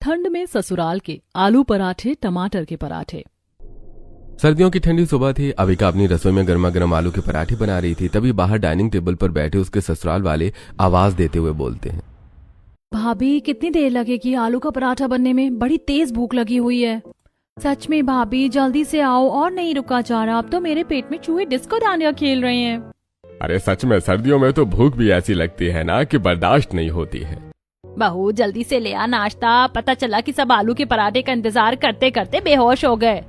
ठंड में ससुराल के आलू पराठे, टमाटर के पराठे। सर्दियों की ठंडी सुबह थी। अविका अपनी रसोई में गर्मा गर्म आलू के पराठे बना रही थी। तभी बाहर डाइनिंग टेबल पर बैठे उसके ससुराल वाले आवाज देते हुए बोलते हैं, भाभी कितनी देर लगेगी आलू का पराठा बनने में? बड़ी तेज भूख लगी हुई है। सच में भाभी जल्दी से आओ, और नहीं रुका जा रहा। अब तो मेरे पेट में चूहे डिस्को डांडिया खेल रहे हैं। अरे सच में सर्दियों में तो भूख भी ऐसी लगती है ना कि बर्दाश्त नहीं होती है। बहू जल्दी से ले आ नाश्ता। पता चला कि सब आलू के पराठे का इंतजार करते करते बेहोश हो गए।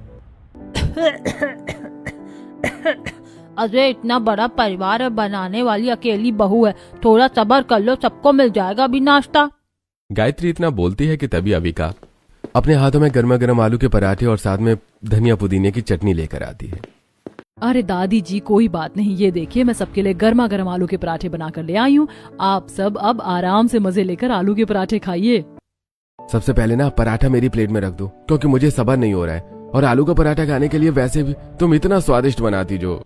अरे इतना बड़ा परिवार है, बनाने वाली अकेली बहू है, थोड़ा सब्र कर लो, सबको मिल जाएगा अभी नाश्ता। गायत्री इतना बोलती है कि तभी अविका अपने हाथों में गर्मा गर्म आलू के पराठे और साथ में धनिया पुदीने की चटनी लेकर आती है। अरे दादी जी कोई बात नहीं, ये देखिए मैं सबके लिए गर्मा गर्म आलू के पराठे बनाकर ले आई हूँ। आप सब अब आराम से मजे लेकर आलू के पराठे खाइए। सबसे पहले ना पराठा मेरी प्लेट में रख दो, क्योंकि मुझे सब्र नहीं हो रहा है। और आलू का पराठा खाने के लिए वैसे भी तुम इतना स्वादिष्ट बनाती जो।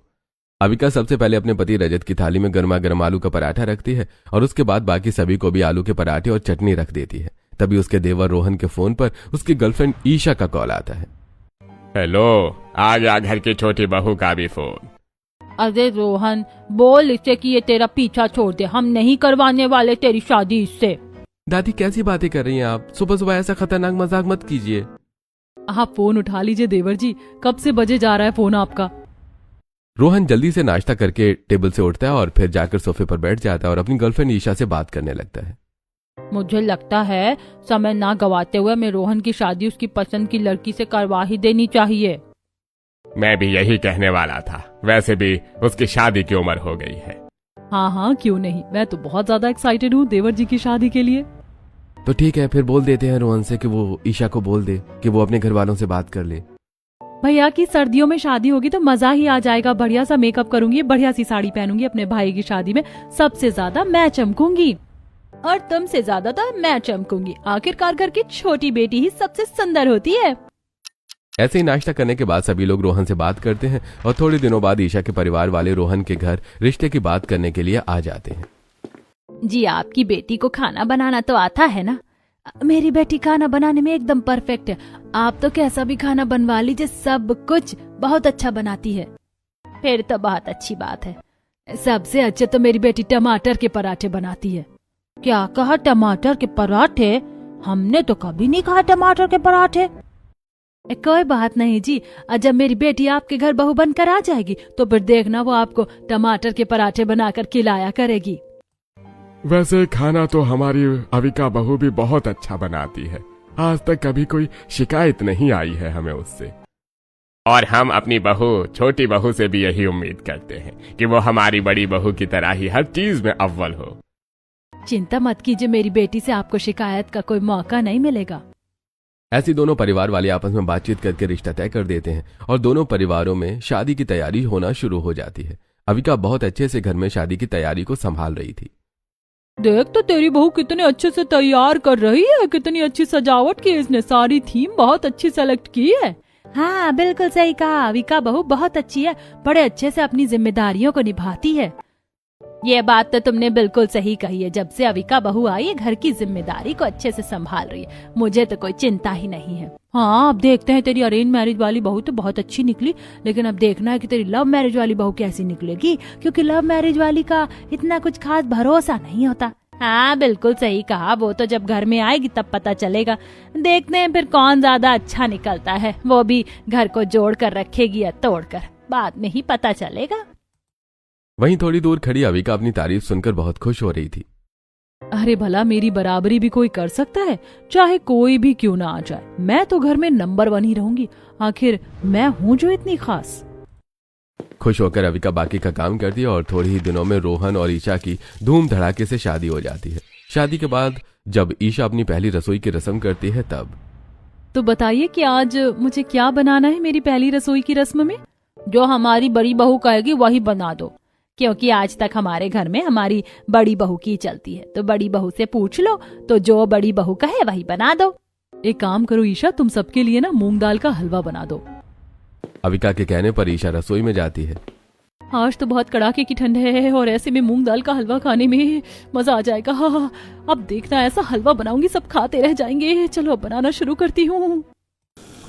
अविका सबसे पहले अपने पति रजत की थाली में गर्मा गर्म आलू का पराठा रखती है और उसके बाद बाकी सभी को भी आलू के पराठे और चटनी रख देती है। तभी उसके देवर रोहन के फोन पर उसकी गर्लफ्रेंड ईशा का कॉल आता है। हेलो, आ गया घर की छोटी बहू का भी फोन। अरे रोहन बोल इससे कि ये तेरा पीछा छोड़ दे, हम नहीं करवाने वाले तेरी शादी इससे। दादी कैसी बातें कर रही हैं आप? सुबह सुबह ऐसा खतरनाक मजाक मत कीजिए। आप फोन उठा लीजिए देवर जी, कब से बजे जा रहा है फोन आपका? रोहन जल्दी से नाश्ता करके टेबल से उठता है और फिर जाकर सोफे पर बैठ जाता है और अपनी गर्लफ्रेंड ईशा से बात करने लगता है। मुझे लगता है समय ना गवाते हुए मैं रोहन की शादी उसकी पसंद की लड़की से करवा ही देनी चाहिए। मैं भी यही कहने वाला था, वैसे भी उसकी शादी की उम्र हो गई है। हाँ हाँ क्यों नहीं, मैं तो बहुत ज्यादा एक्साइटेड हूँ देवर जी की शादी के लिए। तो ठीक है, फिर बोल देते हैं रोहन से कि वो ईशा को बोल दे कि वो अपने घर वालों से बात कर ले। भैया की सर्दियों में शादी होगी तो मजा ही आ जाएगा। बढ़िया सा मेकअप करूंगी, बढ़िया सी साड़ी पहनूंगी, अपने भाई की शादी में सबसे ज्यादा मैं चमकूंगी और तुमसे ज्यादा तो मैं चमकूंगी। आखिरकार घर की छोटी बेटी ही सबसे सुंदर होती है। ऐसे ही नाश्ता करने के बाद सभी लोग रोहन से बात करते हैं और थोड़े दिनों बाद ईशा के परिवार वाले रोहन के घर रिश्ते की बात करने के लिए आ जाते हैं। जी आपकी बेटी को खाना बनाना तो आता है ना? मेरी बेटी खाना बनाने में एकदम परफेक्ट है। आप तो कैसा भी खाना बनवा लीजिए, सब कुछ बहुत अच्छा बनाती है। फिर तो बहुत अच्छी बात है। सबसे अच्छे तो मेरी बेटी टमाटर के पराठे बनाती है। क्या कहा, टमाटर के पराठे? हमने तो कभी नहीं कहा टमाटर के पराठे। कोई बात नहीं जी, जब मेरी बेटी आपके घर बहू बनकर आ जाएगी तो फिर देखना वो आपको टमाटर के पराठे बनाकर खिलाया करेगी। वैसे खाना तो हमारी अविका बहू भी बहुत अच्छा बनाती है, आज तक कभी कोई शिकायत नहीं आई है हमें उससे। और हम अपनी बहू छोटी बहू से भी यही उम्मीद करते हैं कि वो हमारी बड़ी बहू की तरह ही हर चीज में अव्वल हो। चिंता मत कीजिए, मेरी बेटी से आपको शिकायत का कोई मौका नहीं मिलेगा। ऐसी दोनों परिवार वाले आपस में बातचीत करके रिश्ता तय कर देते हैं और दोनों परिवारों में शादी की तैयारी होना शुरू हो जाती है। अविका बहुत अच्छे से घर में शादी की तैयारी को संभाल रही थी। देख तो तेरी बहू कितने अच्छे से तैयार कर रही है, कितनी अच्छी सजावट की इसने, सारी थीम बहुत अच्छी सेलेक्ट की है। हाँ बिल्कुल सही कहा, अविका बहू बहुत अच्छी है, बड़े अच्छे से अपनी जिम्मेदारियों को निभाती है। ये बात तो तुमने बिल्कुल सही कही है। जब से अविका बहू आई है घर की जिम्मेदारी को अच्छे से संभाल रही है, मुझे तो कोई चिंता ही नहीं है। हाँ अब देखते हैं, तेरी अरेंज मैरिज वाली बहू तो बहुत अच्छी निकली, लेकिन अब देखना है कि तेरी लव मैरिज वाली बहू कैसी निकलेगी, क्योंकि लव मैरिज वाली का इतना कुछ खास भरोसा नहीं होता। हाँ बिल्कुल सही कहा, वो तो जब घर में आएगी तब पता चलेगा। देखते हैं फिर कौन ज्यादा अच्छा निकलता है, वो भी घर को जोड़ कर रखेगी या तोड़ कर, बाद में ही पता चलेगा। वहीं थोड़ी दूर खड़ी अविका अपनी तारीफ सुनकर बहुत खुश हो रही थी। अरे भला मेरी बराबरी भी कोई कर सकता है, चाहे कोई भी क्यों ना आ जाए, मैं तो घर में नंबर 1 ही रहूंगी। आखिर मैं हूँ जो इतनी खास। खुश होकर अविका बाकी का काम करती है और थोड़े ही दिनों में रोहन और ईशा की धूम धड़ाके से शादी हो जाती है। शादी के बाद जब ईशा अपनी पहली रसोई की रस्म करती है तब तो बताइए कि आज मुझे क्या बनाना है मेरी पहली रसोई की रस्म में? जो हमारी बड़ी बहू कहेगी वही बना दो, क्योंकि आज तक हमारे घर में हमारी बड़ी बहू की चलती है, तो बड़ी बहू से पूछ लो, तो जो बड़ी बहू कहे वही बना दो। एक काम करो ईशा, तुम सबके लिए ना मूंग दाल का हलवा बना दो। अविका के कहने पर ईशा रसोई में जाती है। आज तो बहुत कड़ाके की ठंड है और ऐसे में मूंग दाल का हलवा खाने में मजा आ जाएगा। अब देखना ऐसा हलवा बनाऊंगी सब खाते रह जाएंगे। चलो अब बनाना शुरू करती हूँ।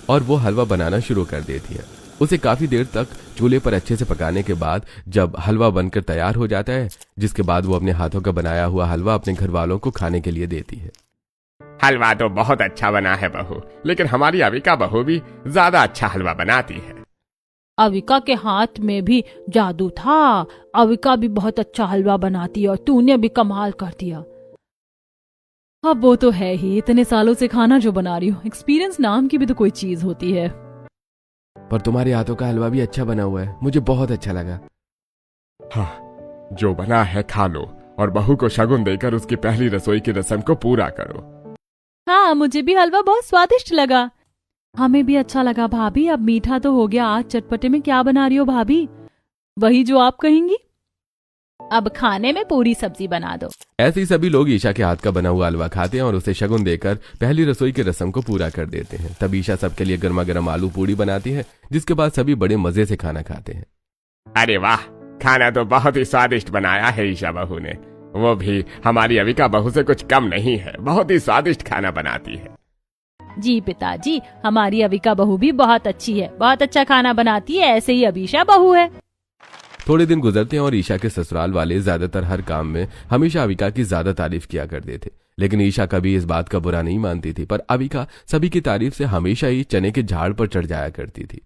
और वो हलवा बनाना शुरू कर देती है। उसे काफी देर तक चूल्हे पर अच्छे से पकाने के बाद जब हलवा बनकर तैयार हो जाता है, जिसके बाद वो अपने हाथों का बनाया हुआ हलवा अपने घर वालों को खाने के लिए देती है। हलवा तो बहुत अच्छा बना है बहू, लेकिन हमारी अविका बहू भी ज्यादा अच्छा हलवा बनाती है। अविका के हाथ में भी जादू था। अविका भी बहुत अच्छा हलवा बनाती है और तूने भी कमाल कर दिया। अब वो तो है ही, इतने सालों से खाना जो बना रही हूँ, एक्सपीरियंस नाम की भी तो कोई चीज होती है। पर तुम्हारे हाथों का हलवा भी अच्छा बना हुआ है, मुझे बहुत अच्छा लगा। हाँ, जो बना है खा लो और बहू को शगुन देकर उसकी पहली रसोई की रस्म को पूरा करो। हाँ, मुझे भी हलवा बहुत स्वादिष्ट लगा। हमें भी अच्छा लगा भाभी। अब मीठा तो हो गया, आज चटपटे में क्या बना रही हो भाभी? वही जो आप कहेंगी। अब खाने में पूरी सब्जी बना दो। ऐसे ही सभी लोग ईशा के हाथ का बना हुआ हलवा खाते हैं और उसे शगुन देकर पहली रसोई की रस्म को पूरा कर देते हैं। तब ईशा सबके लिए गर्मा गर्म आलू पूड़ी बनाती है, जिसके बाद सभी बड़े मजे से खाना खाते हैं। अरे वाह, खाना तो बहुत ही स्वादिष्ट बनाया है ईशा बहू ने। वो भी हमारी अविका बहू से कुछ कम नहीं है, बहुत ही स्वादिष्ट खाना बनाती है। जी पिताजी, हमारी अविका बहू भी बहुत अच्छी है, बहुत अच्छा खाना बनाती है। ऐसे ही अभिषा बहू है। थोड़े दिन गुजरते हैं और ईशा के ससुराल वाले ज्यादातर हर काम में हमेशा अविका की ज्यादा तारीफ किया करते थे, लेकिन ईशा कभी इस बात का बुरा नहीं मानती थी। पर अविका सभी की तारीफ से हमेशा ही चने के झाड़ पर चढ़ जाया करती थी।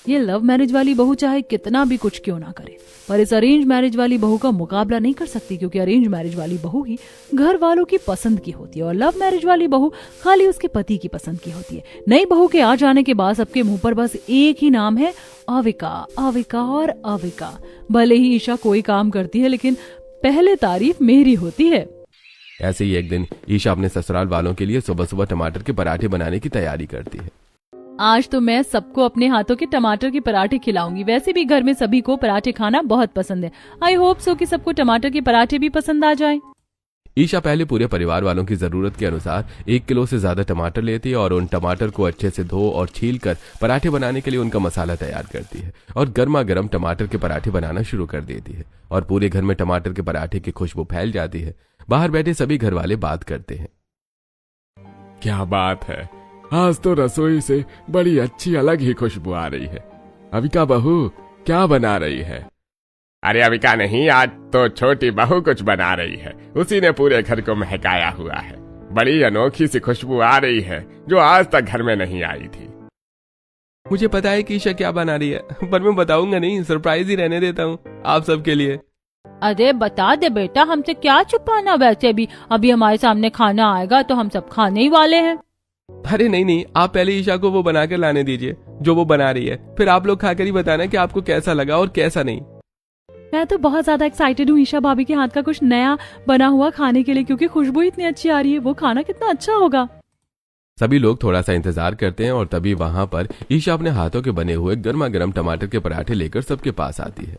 ये लव मैरिज वाली बहू चाहे कितना भी कुछ क्यों ना करे, पर इस अरेंज मैरिज वाली बहू का मुकाबला नहीं कर सकती, क्योंकि अरेंज मैरिज वाली बहू ही घर वालों की पसंद की होती है और लव मैरिज वाली बहू खाली उसके पति की पसंद की होती है। नई बहू के आ जाने के बाद सबके मुंह पर बस एक ही नाम है, अविका, अविका और अविका। भले ही ईशा कोई काम करती है, लेकिन पहले तारीफ मेरी होती है। ऐसे ही एक दिन ईशा अपने ससुराल वालों के लिए सुबह सुबह टमाटर के पराठे बनाने की तैयारी करती है। आज तो मैं सबको अपने हाथों के टमाटर के पराठे खिलाऊंगी। वैसे भी घर में सभी को पराठे खाना बहुत पसंद है। आई होप सो कि सबको टमाटर के पराठे भी पसंद आ जाए। ईशा पहले पूरे परिवार वालों की जरूरत के अनुसार 1 किलो से ज्यादा टमाटर लेती है और उन टमाटर को अच्छे से धो और छील कर पराठे बनाने के लिए उनका मसाला तैयार करती है और गर्मा गर्म टमाटर के पराठे बनाना शुरू कर देती है और पूरे घर में टमाटर के पराठे की खुशबू फैल जाती है। बाहर बैठे सभी घर वाले बात करते हैं। क्या बात है, आज तो रसोई से बड़ी अच्छी अलग ही खुशबू आ रही है। अविका बहू क्या बना रही है? अरे अविका नहीं, आज तो छोटी बहू कुछ बना रही है। उसी ने पूरे घर को महकाया हुआ है। बड़ी अनोखी सी खुशबू आ रही है जो आज तक घर में नहीं आई थी। मुझे पता है कि ईशा क्या बना रही है, पर मैं बताऊंगा नहीं, सरप्राइज ही रहने देता हूँ आप सबके लिए। अरे बता दे बेटा, हमसे क्या छुपाना। वैसे भी अभी हमारे सामने खाना आएगा तो हम सब खाने ही वाले हैं। अरे नहीं, आप पहले ईशा को वो बनाकर लाने दीजिए जो वो बना रही है, फिर आप लोग खाकर ही बताना कि आपको कैसा लगा और कैसा नहीं। मैं तो बहुत ज्यादा एक्साइटेड हूँ ईशा भाभी के हाथ का कुछ नया बना हुआ खाने के लिए, क्योंकि खुशबू इतनी अच्छी आ रही है। वो खाना कितना अच्छा होगा। सभी लोग थोड़ा सा इंतजार करते हैं और तभी वहां पर ईशा अपने हाथों के बने हुए गर्मा गर्म टमाटर के पराठे लेकर सबके पास आती है।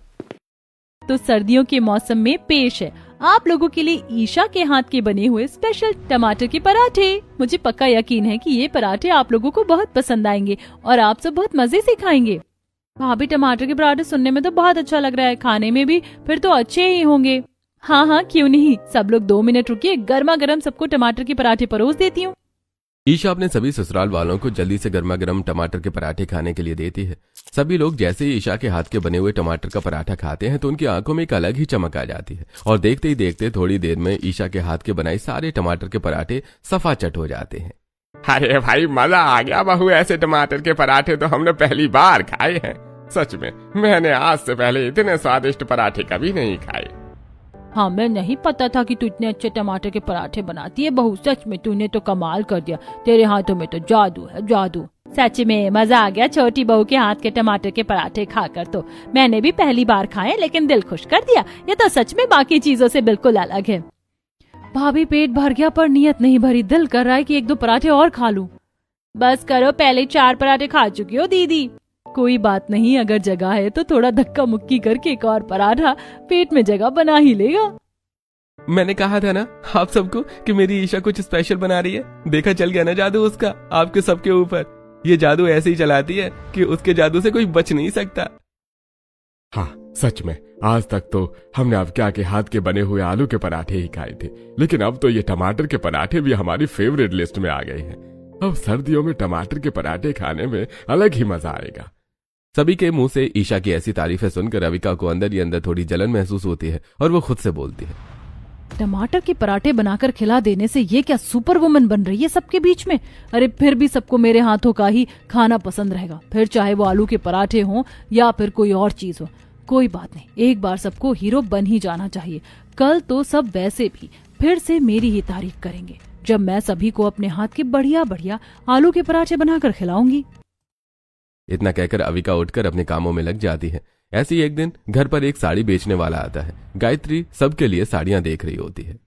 तो सर्दियों के मौसम में पेश है आप लोगों के लिए ईशा के हाथ के बने हुए स्पेशल टमाटर के पराठे। मुझे पक्का यकीन है कि ये पराठे आप लोगों को बहुत पसंद आएंगे और आप सब बहुत मजे से खाएंगे। भाभी, टमाटर के पराठे सुनने में तो बहुत अच्छा लग रहा है, खाने में भी फिर तो अच्छे ही होंगे। हाँ हाँ, क्यों नहीं। सब लोग 2 मिनट रुकिए, गर्मा गर्म सबको टमाटर के पराठे परोस देती हूँ। ईशा अपने सभी ससुराल वालों को जल्दी से गर्मा गर्म टमाटर के पराठे खाने के लिए देती है। सभी लोग जैसे ही ईशा के हाथ के बने हुए टमाटर का पराठा खाते हैं तो उनकी आंखों में एक अलग ही चमक आ जाती है और देखते ही देखते थोड़ी देर में ईशा के हाथ के बनाए सारे टमाटर के पराठे सफाचट हो जाते हैं। अरे भाई, मजा आ गया बहू, ऐसे टमाटर के पराठे तो हमने पहली बार खाए हैं। सच में मैंने आज से पहले इतने स्वादिष्ट पराठे कभी नहीं खाए। हमें नहीं पता था कि तू इतने अच्छे टमाटर के पराठे बनाती है बहू। सच में तूने तो कमाल कर दिया, तेरे हाथों में तो जादू है, जादू। सच में मजा आ गया छोटी बहू के हाथ के टमाटर के पराठे खाकर। तो मैंने भी पहली बार खाए, लेकिन दिल खुश कर दिया। ये तो सच में बाकी चीजों से बिल्कुल अलग है। भाभी, पेट भर गया पर नीयत नहीं भरी। दिल कर रहा है कि 1-2 पराठे और खा लूं। बस करो, पहले 4 पराठे खा चुकी हो दीदी। कोई बात नहीं, अगर जगह है तो थोड़ा धक्का मुक्की करके एक और पराठा पेट में जगह बना ही लेगा। मैंने कहा था ना आप सबको कि मेरी ईशा कुछ स्पेशल बना रही है। देखा, चल गया ना जादू उसका आपके सबके ऊपर। ये जादू ऐसे ही चलाती है कि उसके जादू से कोई बच नहीं सकता। हाँ, सच में आज तक तो हमने अविका के हाथ के बने हुए आलू के पराठे ही खाए थे, लेकिन अब तो ये टमाटर के पराठे भी हमारी फेवरेट लिस्ट में आ गए हैं। अब सर्दियों में टमाटर के पराठे खाने में अलग ही मजा आएगा। सभी के मुंह से ईशा की ऐसी तारीफें सुनकर अविका को अंदर ही अंदर थोड़ी जलन महसूस होती है और वो खुद से बोलती है, टमाटर के पराठे बनाकर खिला देने से ये क्या सुपर वुमन बन रही है सबके बीच में। अरे फिर भी सबको मेरे हाथों का ही खाना पसंद रहेगा, फिर चाहे वो आलू के पराठे हों या फिर कोई और चीज हो। कोई बात नहीं, एक बार सबको हीरो बन ही जाना चाहिए। कल तो सब वैसे भी फिर से मेरी ही तारीफ करेंगे जब मैं सभी को अपने हाथ के बढ़िया बढ़िया आलू के पराठे बनाकर खिलाऊंगी। इतना कहकर अविका उठकर अपने कामों में लग जाती है। ऐसे ही एक दिन घर पर एक साड़ी बेचने वाला आता है। गायत्री सबके लिए साड़ियां देख रही होती है।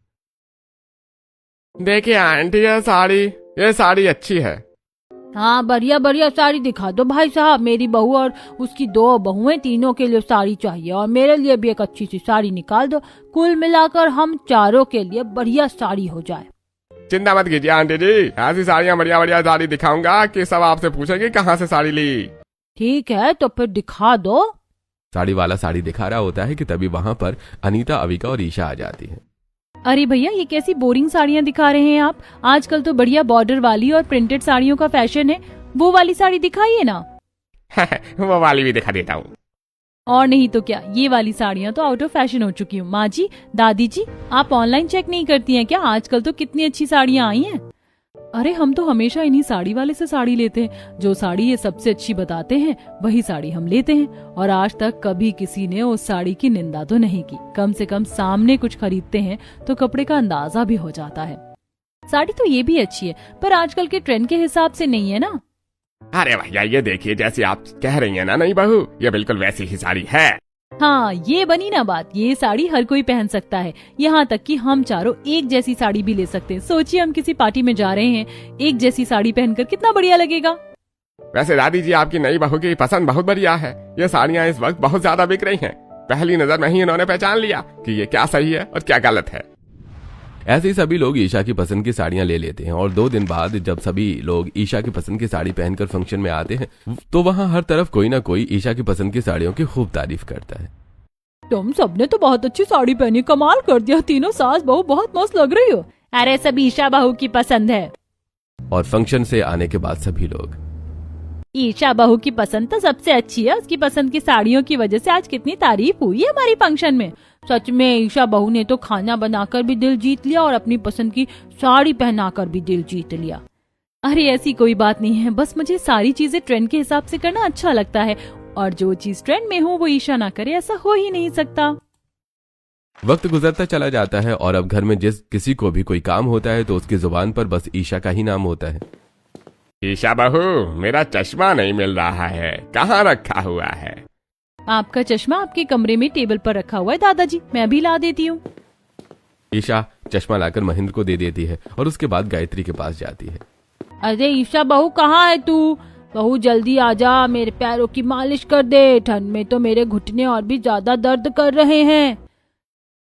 देखिए आंटी, ये साड़ी अच्छी है। हाँ, बढ़िया बढ़िया साड़ी दिखा दो भाई साहब। मेरी बहू और उसकी 2 बहुएं, तीनों के लिए साड़ी चाहिए और मेरे लिए भी एक अच्छी सी साड़ी निकाल दो। कुल मिलाकर हम चारों के लिए बढ़िया साड़ी हो जाए। चिंता मत कीजिए आंटी जी, ऐसी साड़ियाँ बढ़िया बढ़िया साड़ी दिखाऊंगा कि सब आपसे पूछेंगे कहाँ से साड़ी ली। ठीक है, तो फिर दिखा दो। साड़ी वाला साड़ी दिखा रहा होता है कि तभी वहां पर अनीता, अविका और ईशा आ जाती है। अरे भैया, ये कैसी बोरिंग साड़ियाँ दिखा रहे हैं आप? आजकल तो बढ़िया बॉर्डर वाली और प्रिंटेड साड़ियों का फैशन है। वो वाली साड़ी दिखाइए ना। वो वाली भी दिखा देता हूँ। और नहीं तो क्या, ये वाली साड़ियाँ तो आउट ऑफ फैशन हो चुकी हूँ। माँ जी, दादी जी, आप ऑनलाइन चेक नहीं करती हैं क्या? आजकल तो कितनी अच्छी साड़ियाँ आई हैं। अरे हम तो हमेशा इन्हीं साड़ी वाले से साड़ी लेते हैं। जो साड़ी ये सबसे अच्छी बताते हैं वही साड़ी हम लेते हैं, और आज तक कभी किसी ने उस साड़ी की निंदा तो नहीं की। कम से कम सामने कुछ खरीदते हैं तो कपड़े का अंदाजा भी हो जाता है। साड़ी तो ये भी अच्छी है, पर आजकल के ट्रेंड के हिसाब से नहीं है ना। अरे भैया, ये देखिए, जैसी आप कह रही हैं ना नई बहू, ये बिल्कुल वैसी ही साड़ी है। हाँ, ये बनी ना बात। ये साड़ी हर कोई पहन सकता है, यहाँ तक कि हम चारों एक जैसी साड़ी भी ले सकते हैं। सोचिए, हम किसी पार्टी में जा रहे हैं, एक जैसी साड़ी पहनकर कितना बढ़िया लगेगा। वैसे दादी जी, आपकी नई बहू की पसंद बहुत बढ़िया है। ये साड़ियाँ इस वक्त बहुत ज्यादा बिक रही हैं। पहली नजर में ही इन्होंने पहचान लिया कि ये क्या सही है और क्या गलत है। ऐसे ही सभी लोग ईशा की पसंद की साड़ियां ले लेते हैं और 2 दिन बाद जब सभी लोग ईशा की पसंद की साड़ी पहनकर फंक्शन में आते हैं तो वहां हर तरफ कोई ना कोई ईशा की पसंद की साड़ियों की खूब तारीफ करता है। तुम सबने तो बहुत अच्छी साड़ी पहनी, कमाल कर दिया। तीनों सास बहू बहुत मस्त लग रही हो। अरे सब ईशा बहू की पसंद है। और फंक्शन से आने के बाद सभी लोग, ईशा बहू की पसंद तो सबसे अच्छी है। उसकी पसंद की साड़ियों की वजह से आज कितनी तारीफ हुई है हमारी फंक्शन में। सच में ईशा बहू ने तो खाना बनाकर भी दिल जीत लिया और अपनी पसंद की साड़ी पहनाकर भी दिल जीत लिया। अरे ऐसी कोई बात नहीं है, बस मुझे सारी चीजें ट्रेंड के हिसाब से करना अच्छा लगता है, और जो चीज ट्रेंड में हो वो ईशा ना करे, ऐसा हो ही नहीं सकता। वक्त गुजरता चला जाता है और अब घर में जिस किसी को भी कोई काम होता है तो उसकी जुबान पर बस ईशा का ही नाम होता है। ईशा बहू, मेरा चश्मा नहीं मिल रहा है, कहाँ रखा हुआ है? आपका चश्मा आपके कमरे में टेबल पर रखा हुआ है दादाजी, मैं भी ला देती हूँ। ईशा चश्मा लाकर महेंद्र को दे देती है और उसके बाद गायत्री के पास जाती है। अरे ईशा बहू, कहाँ है तू? बहू जल्दी आजा, मेरे पैरों की मालिश कर दे। ठंड में तो मेरे घुटने और भी ज्यादा दर्द कर रहे हैं।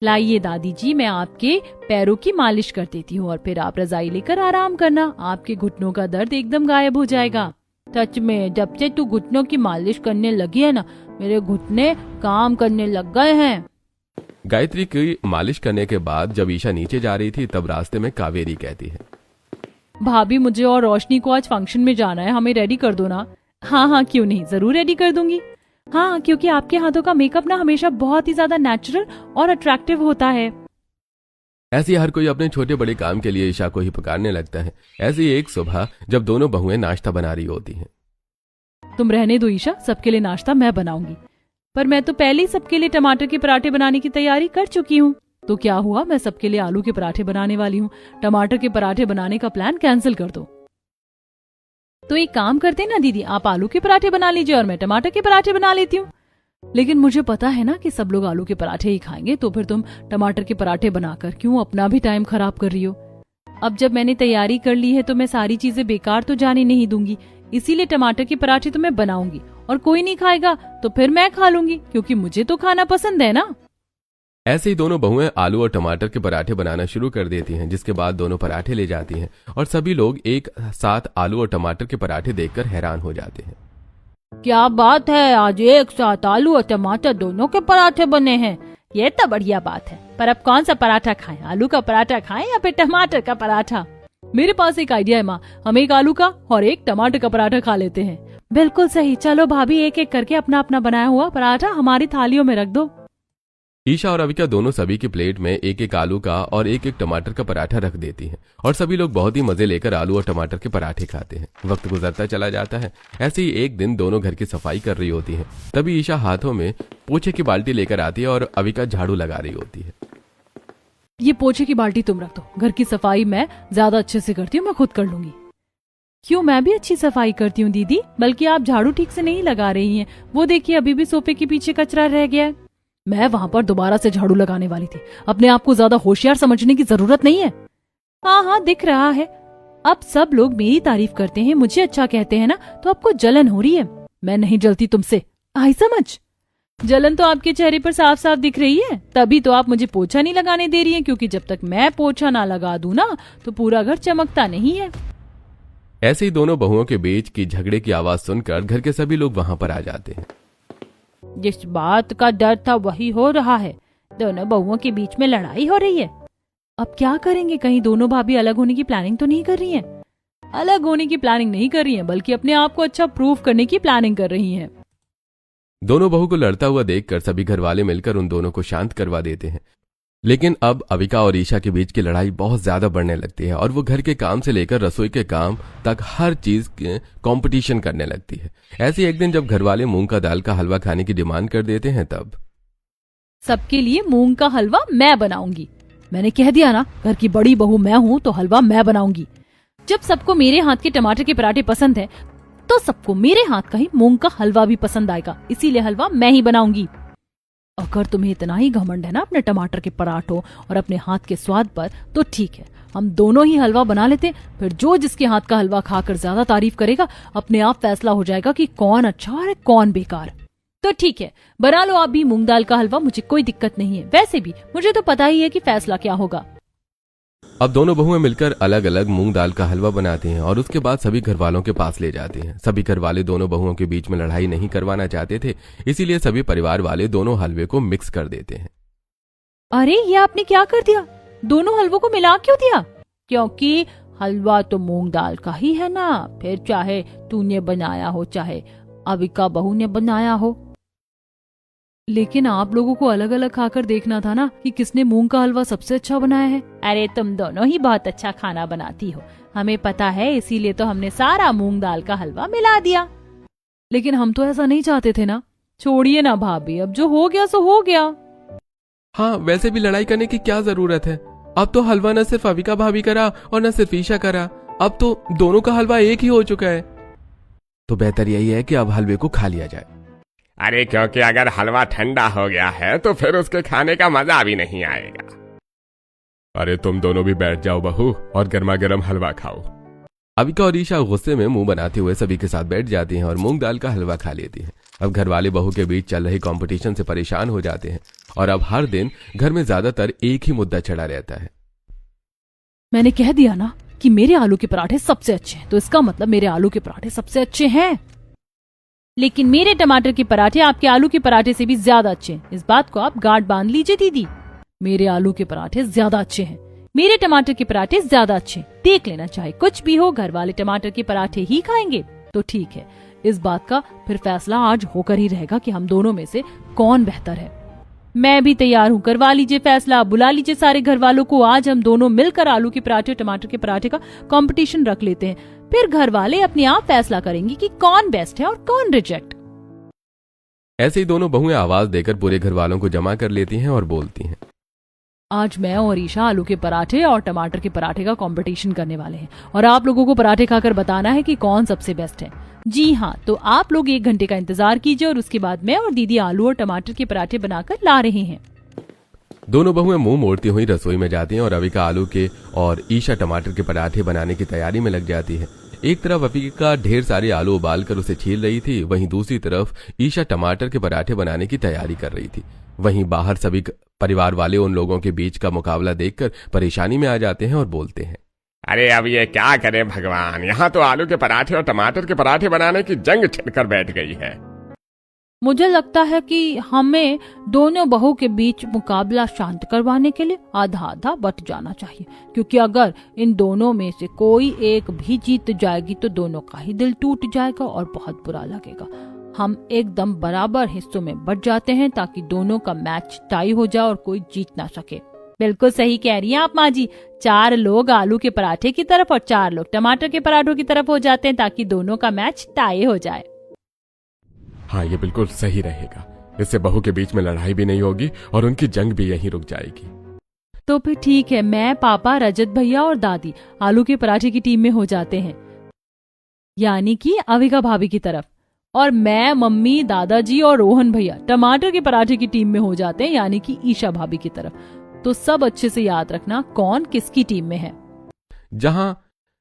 लाइए दादी जी, मैं आपके पैरों की मालिश कर देती हूँ और फिर आप रजाई लेकर आराम करना। आपके घुटनों का दर्द एकदम गायब हो जाएगा। सच में जब से तू घुटनों की मालिश करने लगी है ना, मेरे घुटने काम करने लग गए हैं। गायत्री की मालिश करने के बाद जब ईशा नीचे जा रही थी तब रास्ते में कावेरी कहती है, भाभी मुझे और रोशनी को आज फंक्शन में जाना है, हमें रेडी कर दो ना। हाँ हाँ, क्यों नहीं, जरूर रेडी कर दूंगी। हाँ, क्योंकि आपके हाथों का मेकअप ना हमेशा बहुत ही ज्यादा नेचुरल और अट्रैक्टिव होता है। ऐसे हर कोई अपने छोटे बड़े काम के लिए ईशा को ही पुकारने लगता है। ऐसी एक सुबह जब दोनों बहुएं नाश्ता बना रही होती हैं। तुम रहने दो ईशा, सबके लिए नाश्ता मैं बनाऊंगी। पर मैं तो पहले ही सबके लिए टमाटर के पराठे बनाने की तैयारी कर चुकी हूँ। तो क्या हुआ, मैं सबके लिए आलू के पराठे बनाने वाली हूँ। टमाटर के पराठे बनाने का प्लान कैंसिल कर दो। तो एक काम करते ना दीदी, आप आलू के पराठे बना लीजिए और मैं टमाटर के पराठे बना लेती हूँ। लेकिन मुझे पता है ना कि सब लोग आलू के पराठे ही खाएंगे, तो फिर तुम टमाटर के पराठे बनाकर क्यों अपना भी टाइम खराब कर रही हो। अब जब मैंने तैयारी कर ली है तो मैं सारी चीजें बेकार तो जाने नहीं दूंगी। इसीलिए टमाटर के पराठे तो मैं बनाऊंगी, और कोई नहीं खाएगा तो फिर मैं खा लूंगी, क्योंकि मुझे तो खाना पसंद है ना। ऐसे ही दोनों बहुएं आलू और टमाटर के पराठे बनाना शुरू कर देती हैं, जिसके बाद दोनों पराठे ले जाती हैं और सभी लोग एक साथ आलू और टमाटर के पराठे देखकर हैरान हो जाते हैं। क्या बात है, आज एक साथ आलू और टमाटर दोनों के पराठे बने हैं। ये तो बढ़िया बात है, पर अब कौन सा पराठा खाएं? आलू का पराठा खाएं या फिर टमाटर का पराठा? मेरे पास एक आइडिया है माँ, हम एक आलू का और एक टमाटर का पराठा खा लेते हैं। बिल्कुल सही, चलो भाभी एक एक करके अपना अपना बनाया हुआ पराठा हमारी थालियों में रख दो। ईशा और अविका दोनों सभी की प्लेट में एक एक आलू का और एक एक टमाटर का पराठा रख देती हैं और सभी लोग बहुत ही मजे लेकर आलू और टमाटर के पराठे खाते हैं। वक्त गुजरता चला जाता है। ऐसे ही एक दिन दोनों घर की सफाई कर रही होती हैं। तभी ईशा हाथों में पोछे की बाल्टी लेकर आती है और अविका झाड़ू लगा रही होती है। ये पोछे की बाल्टी तुम रख दो, घर की सफाई मैं ज्यादा अच्छे से करती हूँ, मैं खुद कर लूंगी। क्यों, मैं भी अच्छी सफाई करती हूँ दीदी, बल्कि आप झाड़ू ठीक से नहीं लगा रही हैं। वो देखिए अभी भी सोफे के पीछे कचरा रह गया है। मैं वहां पर दोबारा से झाड़ू लगाने वाली थी। अपने आप को ज्यादा होशियार समझने की जरूरत नहीं है। हाँ हाँ दिख रहा है, अब सब लोग मेरी तारीफ करते हैं, मुझे अच्छा कहते हैं ना, तो आपको जलन हो रही है। मैं नहीं जलती तुमसे, आई समझ। जलन तो आपके चेहरे पर साफ साफ दिख रही है, तभी तो आप मुझे पोछा नहीं लगाने दे रही हैं, क्योंकि जब तक मैं पोछा ना लगा दूं ना तो पूरा घर चमकता नहीं है। ऐसे ही दोनों बहुओं के बीच की झगड़े की आवाज सुनकर घर के सभी लोग वहां पर आ जाते हैं। जिस बात का डर था वही हो रहा है, दोनों बहुओं के बीच में लड़ाई हो रही है। अब क्या करेंगे, कहीं दोनों भाभी अलग होने की प्लानिंग तो नहीं कर रही हैं? अलग होने की प्लानिंग नहीं कर रही हैं, बल्कि अपने आप को अच्छा प्रूव करने की प्लानिंग कर रही हैं। दोनों बहू को लड़ता हुआ देखकर सभी घर वाले मिलकर उन दोनों को शांत करवा देते हैं। लेकिन अब अविका और ईशा के बीच की लड़ाई बहुत ज्यादा बढ़ने लगती है और वो घर के काम से लेकर रसोई के काम तक हर चीज के कंपटीशन करने लगती है। ऐसे एक दिन जब घर वाले मूंग का दाल का हलवा खाने की डिमांड कर देते हैं, तब सबके लिए मूंग का हलवा मैं बनाऊंगी। मैंने कह दिया ना, घर की बड़ी बहू मैं हूँ तो हलवा मैं बनाऊंगी। जब सबको मेरे हाथ के टमाटर के पराठे पसंद है तो सबको मेरे हाथ का ही मूंग का हलवा भी पसंद आएगा, इसीलिए हलवा मैं ही बनाऊंगी। अगर तुम्हें इतना ही घमंड है ना अपने टमाटर के पराठों और अपने हाथ के स्वाद पर, तो ठीक है, हम दोनों ही हलवा बना लेते। फिर जो जिसके हाथ का हलवा खाकर ज्यादा तारीफ करेगा, अपने आप फैसला हो जाएगा कि कौन अच्छा और कौन बेकार। तो ठीक है, बना लो आप भी मूंग दाल का हलवा, मुझे कोई दिक्कत नहीं है। वैसे भी मुझे तो पता ही है कि फैसला क्या होगा। अब दोनों बहुएं मिलकर अलग अलग मूंग दाल का हलवा बनाती हैं और उसके बाद सभी घर वालों के पास ले जाते हैं। सभी घर वाले दोनों बहुओं के बीच में लड़ाई नहीं करवाना चाहते थे, इसीलिए सभी परिवार वाले दोनों हलवे को मिक्स कर देते हैं। अरे ये आपने क्या कर दिया, दोनों हलवों को मिला क्यों दिया? क्योंकि हलवा तो मूंग दाल का ही है ना, फिर चाहे तूने बनाया हो चाहे अविका बहू ने बनाया हो। लेकिन आप लोगों को अलग अलग खाकर देखना था ना कि किसने मूंग का हलवा सबसे अच्छा बनाया है। अरे तुम दोनों ही बहुत अच्छा खाना बनाती हो, हमें पता है, इसीलिए तो हमने सारा मूंग दाल का हलवा मिला दिया। लेकिन हम तो ऐसा नहीं चाहते थे ना। छोड़िए ना भाभी, अब जो हो गया सो हो गया। हाँ, वैसे भी लड़ाई करने की क्या जरूरत है। अब तो हलवा न सिर्फ अविका भाभी करा और न सिर्फ ईशा करा, अब तो दोनों का हलवा एक ही हो चुका है। तो बेहतर यही है कि अब हलवे को खा लिया जाए। अरे क्योंकि अगर हलवा ठंडा हो गया है तो फिर उसके खाने का मजा भी नहीं आएगा। अरे तुम दोनों भी बैठ जाओ बहू और गर्मा गर्म हलवा खाओ। अविका और ईशा गुस्से में मुंह बनाते हुए सभी के साथ बैठ जाती हैं और मूंग दाल का हलवा खा लेती हैं। अब घर वाले बहू के बीच चल रही कंपटीशन से परेशान हो जाते हैं और अब हर दिन घर में ज्यादातर एक ही मुद्दा चढ़ा रहता है। मैंने कह दिया ना कि मेरे आलू के पराठे सबसे अच्छे हैं, तो इसका मतलब मेरे आलू के पराठे सबसे अच्छे हैं। लेकिन मेरे टमाटर के पराठे आपके आलू के पराठे से भी ज्यादा अच्छे हैं। इस बात को आप गांठ बांध लीजिए दीदी। मेरे आलू के पराठे ज्यादा अच्छे हैं, मेरे टमाटर के पराठे ज्यादा अच्छे। देख लेना, चाहे कुछ भी हो, घर वाले टमाटर के पराठे ही खाएंगे। तो ठीक है, इस बात का फिर फैसला आज होकर ही रहेगा कि हम दोनों में से कौन बेहतर है। मैं भी तैयार हूँ, करवा लीजिए फैसला, बुला लीजिए सारे घर वालों को। आज हम दोनों मिलकर आलू के पराठे टमाटर के पराठे का कंपटीशन रख लेते हैं। फिर घर वाले अपने आप फैसला करेंगे कि कौन बेस्ट है और कौन रिजेक्ट। ऐसे ही दोनों बहुएं आवाज देकर पूरे घर वालों को जमा कर लेती हैं और बोलती हैं, आज मैं और ईशा आलू के पराठे और टमाटर के पराठे का कंपटीशन करने वाले हैं और आप लोगों को पराठे खाकर बताना है कि कौन सबसे बेस्ट है। जी हाँ, तो आप लोग 1 घंटे का इंतजार कीजिए और उसके बाद मैं और दीदी आलू और टमाटर के पराठे बनाकर ला रहे हैं। दोनों बहुएं मुंह मोड़ती हुई रसोई में जाती हैं और अविका आलू के और ईशा टमाटर के पराठे बनाने की तैयारी में लग जाती है। एक तरफ अविका ढेर सारे आलू उबालकर उसे छील रही थी, वहीं दूसरी तरफ ईशा टमाटर के पराठे बनाने की तैयारी कर रही थी। वहीं बाहर सभी परिवार वाले उन लोगों के बीच का मुकाबला देखकर परेशानी में आ जाते हैं और बोलते हैं, अरे अब ये क्या करें भगवान, यहाँ तो आलू के पराठे और टमाटर के पराठे बनाने की जंग छिड़कर बैठ गई है। मुझे लगता है कि हमें दोनों बहू के बीच मुकाबला शांत करवाने के लिए आधा आधा बट जाना चाहिए, क्योंकि अगर इन दोनों में से कोई एक भी जीत जाएगी तो दोनों का ही दिल टूट जाएगा और बहुत बुरा लगेगा। हम एकदम बराबर हिस्सों में बट जाते हैं ताकि दोनों का मैच टाई हो जाए और कोई जीत ना सके। बिल्कुल सही कह रही हैं आप माँ जी। 4 लोग आलू के पराठे की तरफ और 4 लोग टमाटर के पराठों की तरफ हो जाते हैं ताकि दोनों का मैच टाई हो जाए। हाँ, ये बिल्कुल सही रहेगा। इससे बहू के बीच में लड़ाई भी नहीं होगी और उनकी जंग भी यहीं रुक जाएगी। तो फिर ठीक है, मैं, पापा, रजत भैया और दादी आलू के पराठे की टीम में हो जाते हैं, यानी कि अविका भाभी की तरफ, और मैं, मम्मी, दादाजी और रोहन भैया टमाटर के पराठे की टीम में हो जाते हैं, यानी कि ईशा भाभी की तरफ। तो सब अच्छे से याद रखना कौन किसकी टीम में है। जहां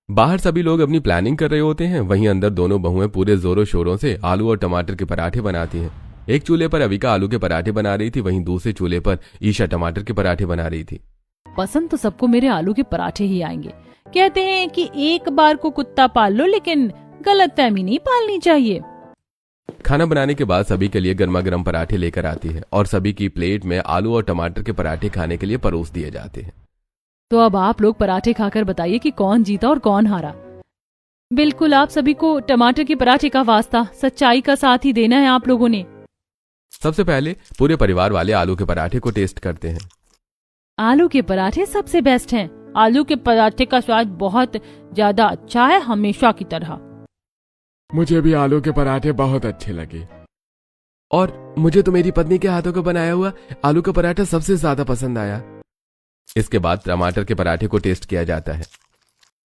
बाहर सभी लोग अपनी प्लानिंग कर रहे होते हैं, वहीं अंदर दोनों बहुएं पूरे जोरों शोरों से आलू और टमाटर के पराठे बनाती हैं। एक चूल्हे पर अविका आलू के पराठे बना रही थी, वहीं दूसरे चूल्हे पर ईशा टमाटर के पराठे बना रही थी। पसंद तो सबको मेरे आलू के पराठे ही आएंगे। कहते हैं कि एक बार को कुत्ता पाल लो, लेकिन गलतफहमी नहीं पालनी चाहिए। खाना बनाने के बाद सभी के लिए गर्मा गर्म पराठे लेकर आती है और सभी की प्लेट में आलू और टमाटर के पराठे खाने के लिए परोस दिए जाते हैं। तो अब आप लोग पराठे खाकर बताइए कि कौन जीता और कौन हारा। बिल्कुल, आप सभी को टमाटर के पराठे का वास्ता, सच्चाई का साथ ही देना है आप लोगों ने। सबसे पहले पूरे परिवार वाले आलू के पराठे को टेस्ट करते हैं। आलू के पराठे सबसे बेस्ट हैं। आलू के पराठे का स्वाद बहुत ज्यादा अच्छा है, हमेशा की तरह। मुझे भी आलू के पराठे बहुत अच्छे लगे। और मुझे तो मेरी पत्नी के हाथों का बनाया हुआ आलू का पराठा सबसे ज्यादा पसंद आया। इसके बाद टमाटर के पराठे को टेस्ट किया जाता है।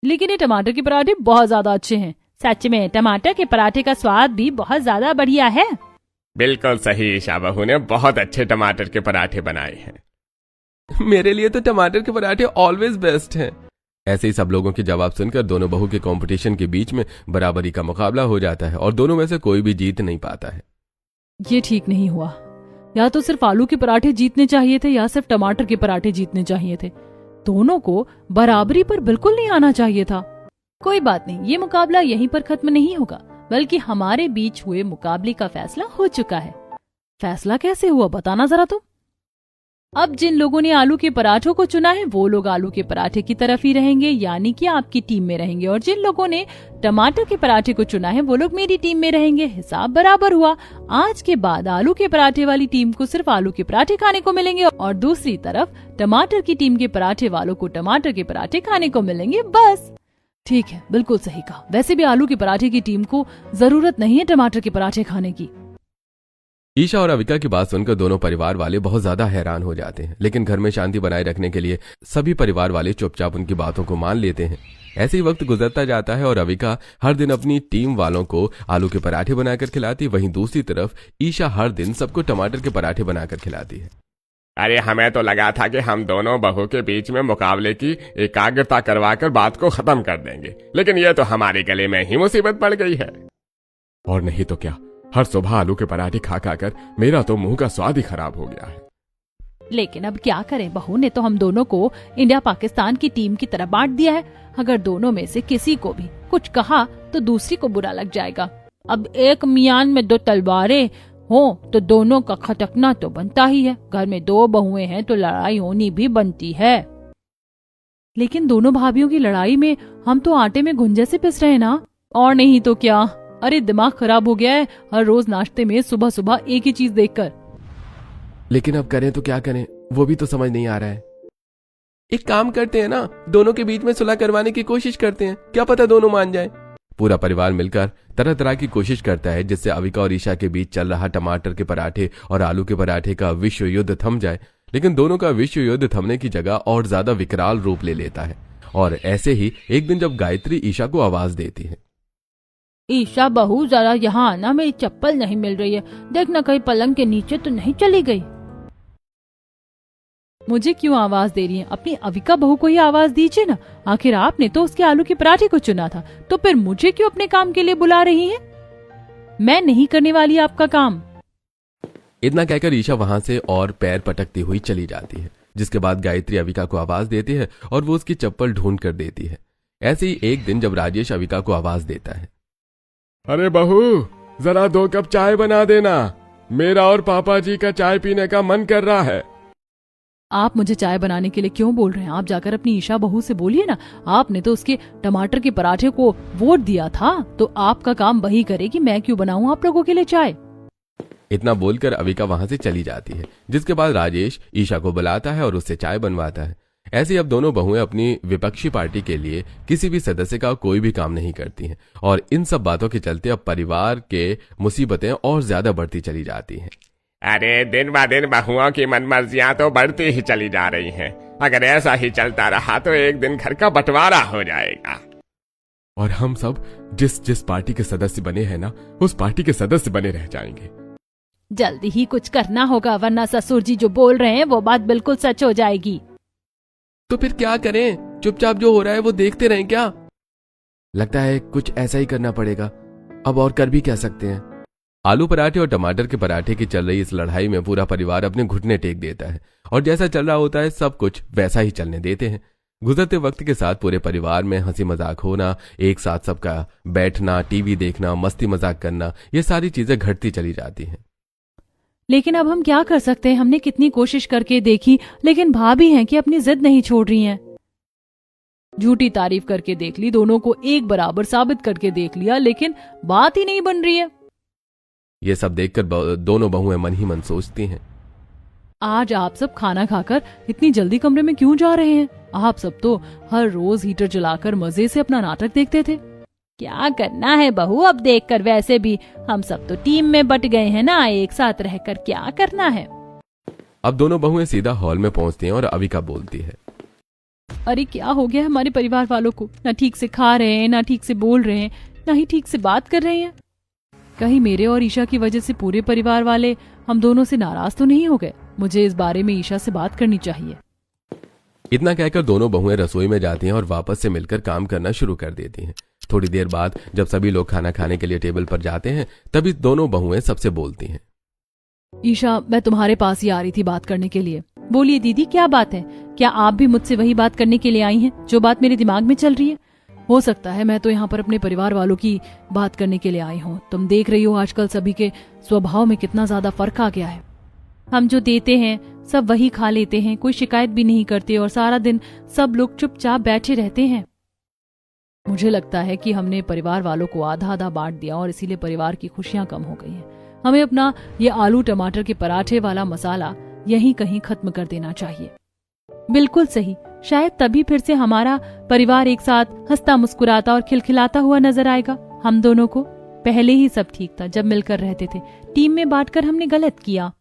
लेकिन ये टमाटर के पराठे बहुत ज्यादा अच्छे हैं। सच में टमाटर के पराठे का स्वाद भी बहुत ज्यादा बढ़िया है। बिल्कुल सही, ईशा बहू ने बहुत अच्छे टमाटर के पराठे बनाए हैं। मेरे लिए तो टमाटर के पराठे ऑलवेज बेस्ट हैं। ऐसे ही सब लोगों के जवाब सुनकर दोनों बहू के कंपटीशन के बीच में बराबरी का मुकाबला हो जाता है और दोनों में से कोई भी जीत नहीं पाता है। ये ठीक नहीं हुआ। या तो सिर्फ आलू के पराठे जीतने चाहिए थे या सिर्फ टमाटर के पराठे जीतने चाहिए थे। दोनों को बराबरी पर बिल्कुल नहीं आना चाहिए था। कोई बात नहीं, ये मुकाबला यहीं पर खत्म नहीं होगा, बल्कि हमारे बीच हुए मुकाबले का फैसला हो चुका है। फैसला कैसे हुआ बताना जरा तुम। अब जिन लोगों ने आलू के पराठों को चुना है वो लोग आलू के पराठे की तरफ ही रहेंगे, यानी कि आपकी टीम में रहेंगे, और जिन लोगों ने टमाटर के पराठे को चुना है वो लोग मेरी टीम में रहेंगे। हिसाब बराबर हुआ। आज के बाद आलू के पराठे वाली टीम को सिर्फ आलू के पराठे खाने को मिलेंगे और दूसरी तरफ टमाटर की टीम के पराठे वालों को टमाटर के पराठे खाने को मिलेंगे। बस ठीक है, बिल्कुल सही कहा। वैसे भी आलू के पराठे की टीम को जरूरत नहीं है टमाटर के पराठे खाने की। ईशा और अविका की बात सुनकर दोनों परिवार वाले बहुत ज्यादा हैरान हो जाते हैं, लेकिन घर में शांति बनाए रखने के लिए सभी परिवार वाले चुपचाप उनकी बातों को मान लेते हैं। ऐसे ही वक्त गुजरता जाता है और अविका हर दिन अपनी टीम वालों को आलू के पराठे बनाकर खिलाती, वहीं दूसरी तरफ ईशा हर दिन सबको टमाटर के पराठे बनाकर खिलाती है। अरे हमें तो लगा था कि हम दोनों बहू के बीच में मुकाबले की एकाग्रता करवाकर बात को खत्म कर देंगे, लेकिन यह तो हमारे गले में ही मुसीबत पड़ गई है। और नहीं तो क्या, हर सुबह आलू के पराठे खा खाकर मेरा तो मुंह का स्वाद ही खराब हो गया है। लेकिन अब क्या करें, बहू ने तो हम दोनों को इंडिया पाकिस्तान की टीम की तरफ बांट दिया है। अगर दोनों में से किसी को भी कुछ कहा तो दूसरी को बुरा लग जाएगा। अब एक मियान में 2 तलवारें हो तो दोनों का खटकना तो बनता ही है। घर में 2 बहुएं हैं तो लड़ाई होनी भी बनती है। लेकिन दोनों भाभियों की लड़ाई में हम तो आटे में घुंजे से पिस रहे ना। और नहीं तो क्या। अरे दिमाग खराब हो गया है हर रोज नाश्ते में सुबह सुबह एक ही चीज देखकर। लेकिन अब करें तो क्या करें, वो भी तो समझ नहीं आ रहा है। एक काम करते हैं ना, दोनों के बीच में सुलह करवाने की कोशिश करते हैं, क्या पता दोनों मान जाएं। पूरा परिवार मिलकर तरह तरह की कोशिश करता है जिससे अविका और ईशा के बीच चल रहा टमाटर के पराठे और आलू के पराठे का विश्व युद्ध थम जाए। लेकिन दोनों का विश्व युद्ध थमने की जगह और ज्यादा विकराल रूप ले लेता है। और ऐसे ही एक दिन जब गायत्री ईशा को आवाज देती है, ईशा बहू जरा यहाँ आना, मेरी चप्पल नहीं मिल रही है, देखना कहीं पलंग के नीचे तो नहीं चली गई। मुझे क्यों आवाज दे रही है? अपनी अविका बहू को ही आवाज दीजिए ना। आखिर आपने तो उसके आलू के पराठे को चुना था, तो फिर मुझे क्यों अपने काम के लिए बुला रही है? मैं नहीं करने वाली आपका काम। इतना कहकर ईशा वहां से और पैर पटकती हुई चली जाती है। जिसके बाद गायत्री अविका को आवाज देती है और वो उसकी चप्पल ढूंढ कर देती है। ऐसे ही एक दिन जब राजेश अविका को आवाज देता है, अरे बहू, जरा 2 कप चाय बना देना, मेरा और पापा जी का चाय पीने का मन कर रहा है। आप मुझे चाय बनाने के लिए क्यों बोल रहे हैं? आप जाकर अपनी ईशा बहू से बोलिए ना। आपने तो उसके टमाटर के पराठे को वोट दिया था, तो आपका काम वही करेगी, मैं क्यों बनाऊं आप लोगों के लिए चाय। इतना बोलकर अविका वहां से चली जाती है, जिसके बाद राजेश ईशा को बुलाता है और उससे चाय बनवाता है। ऐसे अब दोनों बहुएं अपनी विपक्षी पार्टी के लिए किसी भी सदस्य का कोई भी काम नहीं करती हैं, और इन सब बातों के चलते अब परिवार के मुसीबतें और ज्यादा बढ़ती चली जाती हैं। अरे दिन ब दिन बहुओं की मनमर्जियां तो बढ़ती ही चली जा रही हैं। अगर ऐसा ही चलता रहा तो एक दिन घर का बंटवारा हो जाएगा। और हम सब जिस जिस पार्टी के सदस्य बने हैं ना, उस पार्टी के सदस्य बने रह जाएंगे। जल्दी ही कुछ करना होगा, वरना ससुर जी जो बोल रहे हैं वो बात बिल्कुल सच हो जाएगी। तो फिर क्या करें? चुपचाप जो हो रहा है वो देखते रहें क्या? लगता है कुछ ऐसा ही करना पड़ेगा, अब और कर भी क्या सकते हैं। आलू पराठे और टमाटर के पराठे की चल रही इस लड़ाई में पूरा परिवार अपने घुटने टेक देता है, और जैसा चल रहा होता है सब कुछ वैसा ही चलने देते हैं। गुजरते वक्त के साथ पूरे परिवार में हंसी मजाक होना, एक साथ सबका बैठना, टीवी देखना, मस्ती मजाक करना, ये सारी चीजें घटती चली जाती हैं। लेकिन अब हम क्या कर सकते हैं? हमने कितनी कोशिश करके देखी, लेकिन भाभी हैं कि अपनी जिद नहीं छोड़ रही हैं। झूठी तारीफ करके देख ली, दोनों को एक बराबर साबित करके देख लिया, लेकिन बात ही नहीं बन रही है। ये सब देखकर दोनों बहुएं मन ही मन सोचती हैं, आज आप सब खाना खाकर इतनी जल्दी कमरे में क्यों जा रहे हैं? आप सब तो हर रोज हीटर जलाकर मजे से अपना नाटक देखते थे। क्या करना है बहू अब देखकर, वैसे भी हम सब तो टीम में बट गए हैं ना, एक साथ रहकर क्या करना है। अब दोनों बहुएं सीधा हॉल में पहुंचती हैं और अविका बोलती है, अरे क्या हो गया हमारे परिवार वालों को? ना ठीक से खा रहे हैं, ना ठीक से बोल रहे हैं, ना ही ठीक से बात कर रहे हैं। कहीं मेरे और ईशा की वजह से पूरे परिवार वाले हम दोनों से नाराज तो नहीं हो गए? मुझे इस बारे में ईशा से बात करनी चाहिए। इतना कहकर दोनों बहुएं रसोई में जाती हैं और वापस से मिलकर काम करना शुरू कर देती हैं। थोड़ी देर बाद जब सभी लोग खाना खाने के लिए टेबल पर जाते हैं, तभी दोनों बहुएं सबसे बोलती हैं, ईशा, मैं तुम्हारे पास ही आ रही थी बात करने के लिए। बोलिए दीदी, क्या बात है? क्या आप भी मुझसे वही बात करने के लिए आई हैं जो बात मेरे दिमाग में चल रही है? हो सकता है मैं तो यहाँ पर अपने परिवार वालों की बात करने के लिए आई हूँ। तुम देख रही हो आजकल सभी के स्वभाव में कितना ज्यादा फर्क आ गया है। हम जो देते हैं सब वही खा लेते हैं, कोई शिकायत भी नहीं करते, और सारा दिन सब लोग चुपचाप बैठे रहते हैं। मुझे लगता है कि हमने परिवार वालों को आधा आधा बांट दिया और इसीलिए परिवार की खुशियां कम हो गई हैं। हमें अपना ये आलू टमाटर के पराठे वाला मसाला यहीं कहीं खत्म कर देना चाहिए। बिल्कुल सही, शायद तभी फिर से हमारा परिवार एक साथ हंसता मुस्कुराता और खिलखिलाता हुआ नजर आएगा। हम दोनों को पहले ही सब ठीक था जब मिलकर रहते थे, टीम में बांटकर हमने गलत किया।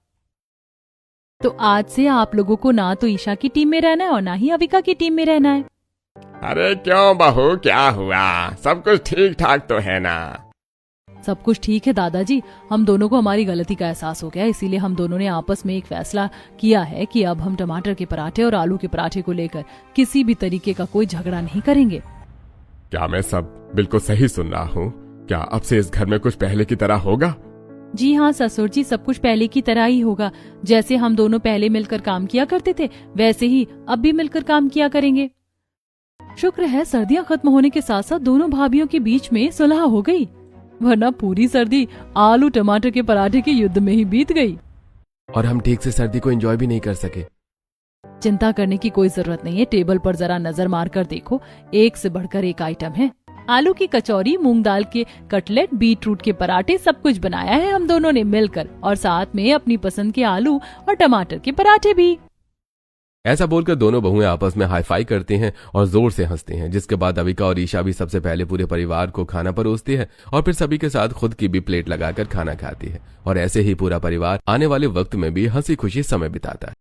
तो आज से आप लोगों को ना तो ईशा की टीम में रहना है और ना ही अविका की टीम में रहना है। अरे क्यों बहू, क्या हुआ? सब कुछ ठीक ठाक तो है ना? सब कुछ ठीक है दादाजी, हम दोनों को हमारी गलती का एहसास हो गया, इसीलिए हम दोनों ने आपस में एक फैसला किया है कि अब हम टमाटर के पराठे और आलू के पराठे को लेकर किसी भी तरीके का कोई झगड़ा नहीं करेंगे। क्या मैं सब बिल्कुल सही सुन रहा हूँ? क्या अब से इस घर में कुछ पहले की तरह होगा? जी हाँ ससुर जी, सब कुछ पहले की तरह ही होगा। जैसे हम दोनों पहले मिलकर काम किया करते थे, वैसे ही अब भी मिलकर काम किया करेंगे। शुक्र है सर्दियाँ खत्म होने के साथ साथ दोनों भाभियों के बीच में सुलह हो गई, वरना पूरी सर्दी आलू टमाटर के पराठे के युद्ध में ही बीत गई और हम ठीक से सर्दी को एंजॉय भी नहीं कर सके। चिंता करने की कोई जरूरत नहीं है, टेबल पर जरा नजर मारकर देखो, एक से बढ़कर एक आइटम है। आलू की कचौरी, मूंग दाल के कटलेट, बीटरूट के पराठे, सब कुछ बनाया है हम दोनों ने मिलकर, और साथ में अपनी पसंद के आलू और टमाटर के पराठे भी। ऐसा बोलकर दोनों बहुएं आपस में हाई फाई करते हैं और जोर से हंसते हैं, जिसके बाद अविका और ईशा भी सबसे पहले पूरे परिवार को खाना परोसती है और फिर सभी के साथ खुद की भी प्लेट लगाकर खाना खाती है, और ऐसे ही पूरा परिवार आने वाले वक्त में भी हंसी खुशी समय बिताता है।